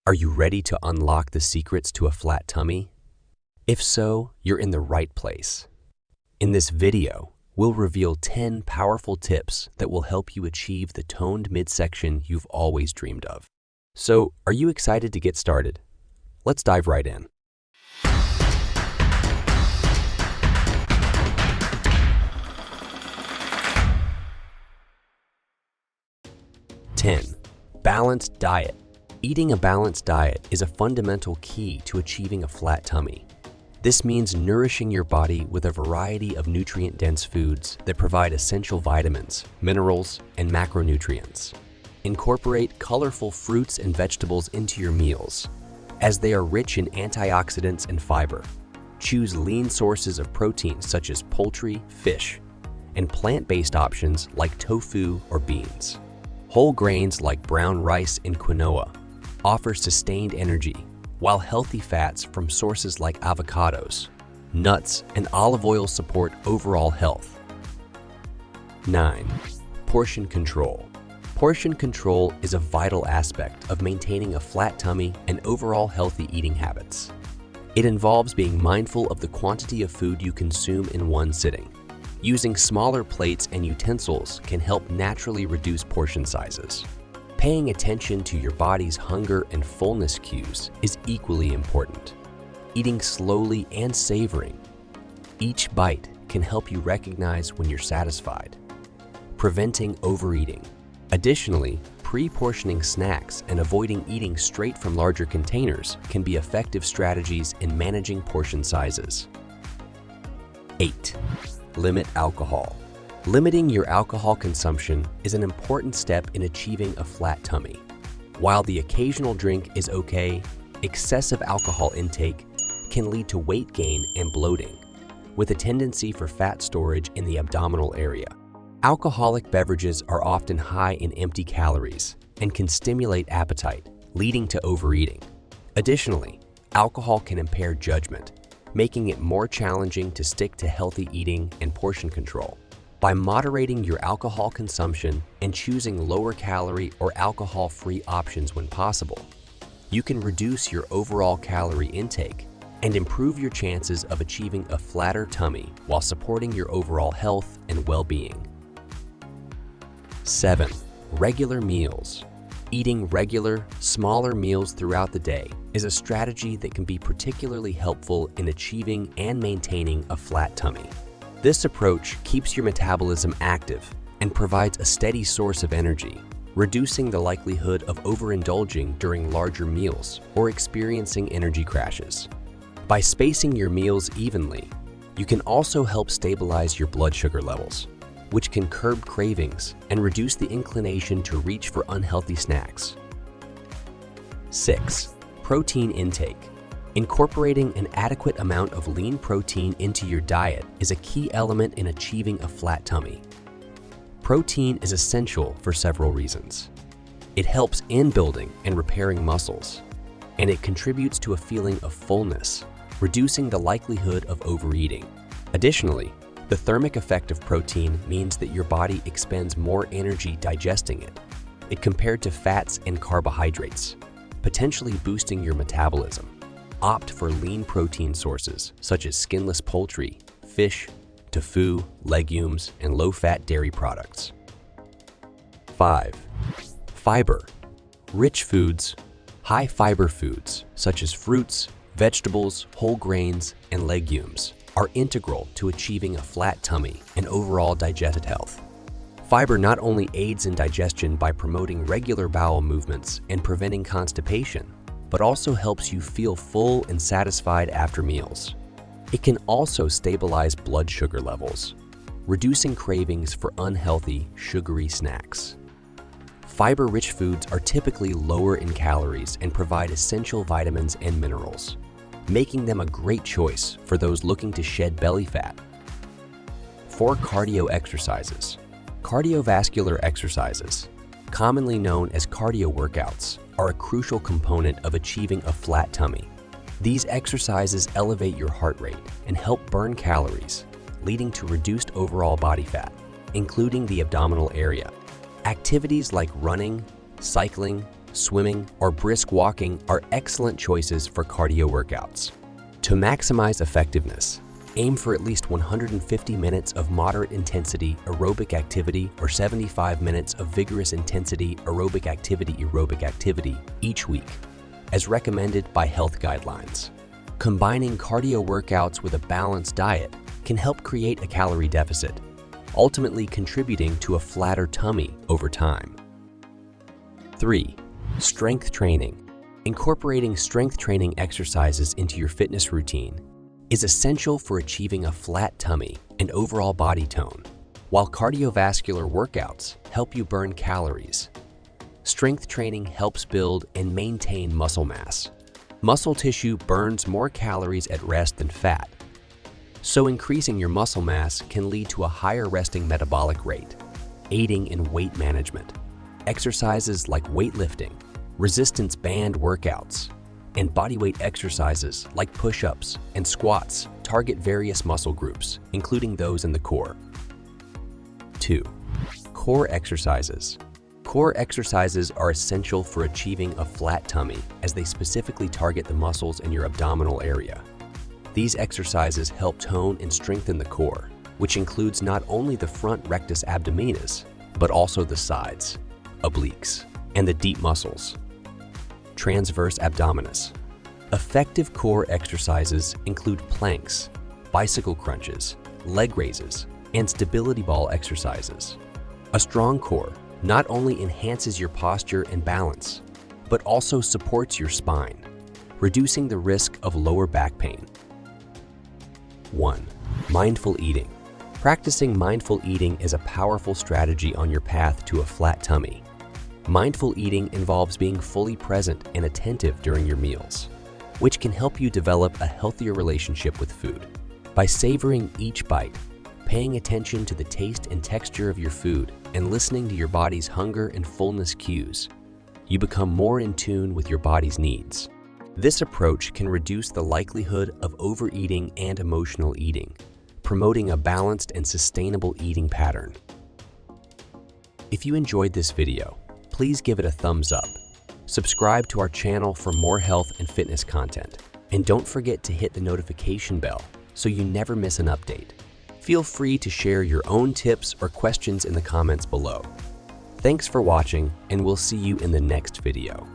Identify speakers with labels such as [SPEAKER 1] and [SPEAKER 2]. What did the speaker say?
[SPEAKER 1] Are you ready to unlock the secrets to a flat tummy? If so, you're in the right place. In this video, we'll reveal 10 powerful tips that will help you achieve the toned midsection you've always dreamed of. So, are you excited to get started? Let's dive right in. 10. Balanced diet. Eating a balanced diet is a fundamental key to achieving a flat tummy. This means nourishing your body with a variety of nutrient-dense foods that provide essential vitamins, minerals, and macronutrients. Incorporate colorful fruits and vegetables into your meals, as they are rich in antioxidants and fiber. Choose lean sources of protein such as poultry, fish, and plant-based options like tofu or beans. Whole grains like brown rice and quinoa offer sustained energy, while healthy fats from sources like avocados, nuts, and olive oil support overall health. 9. Portion control. Portion control is a vital aspect of maintaining a flat tummy and overall healthy eating habits. It involves being mindful of the quantity of food you consume in one sitting. Using smaller plates and utensils can help naturally reduce portion sizes. Paying attention to your body's hunger and fullness cues is equally important. Eating slowly and savoring each bite can help you recognize when you're satisfied, preventing overeating. Additionally, pre-portioning snacks and avoiding eating straight from larger containers can be effective strategies in managing portion sizes. 8. Limit alcohol. Limiting your alcohol consumption is an important step in achieving a flat tummy. While the occasional drink is okay, excessive alcohol intake can lead to weight gain and bloating, with a tendency for fat storage in the abdominal area. Alcoholic beverages are often high in empty calories and can stimulate appetite, leading to overeating. Additionally, alcohol can impair judgment, making it more challenging to stick to healthy eating and portion control. By moderating your alcohol consumption and choosing lower-calorie or alcohol-free options when possible, you can reduce your overall calorie intake and improve your chances of achieving a flatter tummy while supporting your overall health and well-being. 7. Regular meals. Eating regular, smaller meals throughout the day is a strategy that can be particularly helpful in achieving and maintaining a flat tummy. This approach keeps your metabolism active and provides a steady source of energy, reducing the likelihood of overindulging during larger meals or experiencing energy crashes. By spacing your meals evenly, you can also help stabilize your blood sugar levels, which can curb cravings and reduce the inclination to reach for unhealthy snacks. 6. Protein intake. Incorporating an adequate amount of lean protein into your diet is a key element in achieving a flat tummy. Protein is essential for several reasons. It helps in building and repairing muscles, and it contributes to a feeling of fullness, reducing the likelihood of overeating. Additionally, the thermic effect of protein means that your body expends more energy digesting it compared to fats and carbohydrates, potentially boosting your metabolism. Opt for lean protein sources such as skinless poultry, fish, tofu, legumes, and low-fat dairy products. 5. Fiber. Rich foods. High-fiber foods such as fruits, vegetables, whole grains, and legumes are integral to achieving a flat tummy and overall digestive health. Fiber not only aids in digestion by promoting regular bowel movements and preventing constipation, but also helps you feel full and satisfied after meals. It can also stabilize blood sugar levels, reducing cravings for unhealthy, sugary snacks. Fiber-rich foods are typically lower in calories and provide essential vitamins and minerals, making them a great choice for those looking to shed belly fat. 4 cardio exercises. Cardiovascular exercises, commonly known as cardio workouts, are a crucial component of achieving a flat tummy. These exercises elevate your heart rate and help burn calories, leading to reduced overall body fat, including the abdominal area. Activities like running, cycling, swimming, or brisk walking are excellent choices for cardio workouts. To maximize effectiveness, aim for at least 150 minutes of moderate intensity aerobic activity or 75 minutes of vigorous intensity aerobic activity each week, as recommended by health guidelines. Combining cardio workouts with a balanced diet can help create a calorie deficit, ultimately contributing to a flatter tummy over time. 3. Strength training. Incorporating strength training exercises into your fitness routine is essential for achieving a flat tummy and overall body tone, while cardiovascular workouts help you burn calories. Strength training helps build and maintain muscle mass. Muscle tissue burns more calories at rest than fat, so increasing your muscle mass can lead to a higher resting metabolic rate, aiding in weight management. Exercises like weightlifting, resistance band workouts, and bodyweight exercises like push-ups and squats target various muscle groups, including those in the core. 2. Core exercises. Core exercises are essential for achieving a flat tummy as they specifically target the muscles in your abdominal area. These exercises help tone and strengthen the core, which includes not only the front rectus abdominis, but also the sides, obliques, and the deep muscles. Transverse abdominis. Effective core exercises include planks, bicycle crunches, leg raises, and stability ball exercises. A strong core not only enhances your posture and balance, but also supports your spine, reducing the risk of lower back pain. 1. Mindful eating. Practicing mindful eating is a powerful strategy on your path to a flat tummy. Mindful eating involves being fully present and attentive during your meals, which can help you develop a healthier relationship with food. By savoring each bite, paying attention to the taste and texture of your food, and listening to your body's hunger and fullness cues, you become more in tune with your body's needs. This approach can reduce the likelihood of overeating and emotional eating, promoting a balanced and sustainable eating pattern. If you enjoyed this video, please give it a thumbs up. Subscribe to our channel for more health and fitness content, and don't forget to hit the notification bell so you never miss an update. Feel free to share your own tips or questions in the comments below. Thanks for watching, and we'll see you in the next video.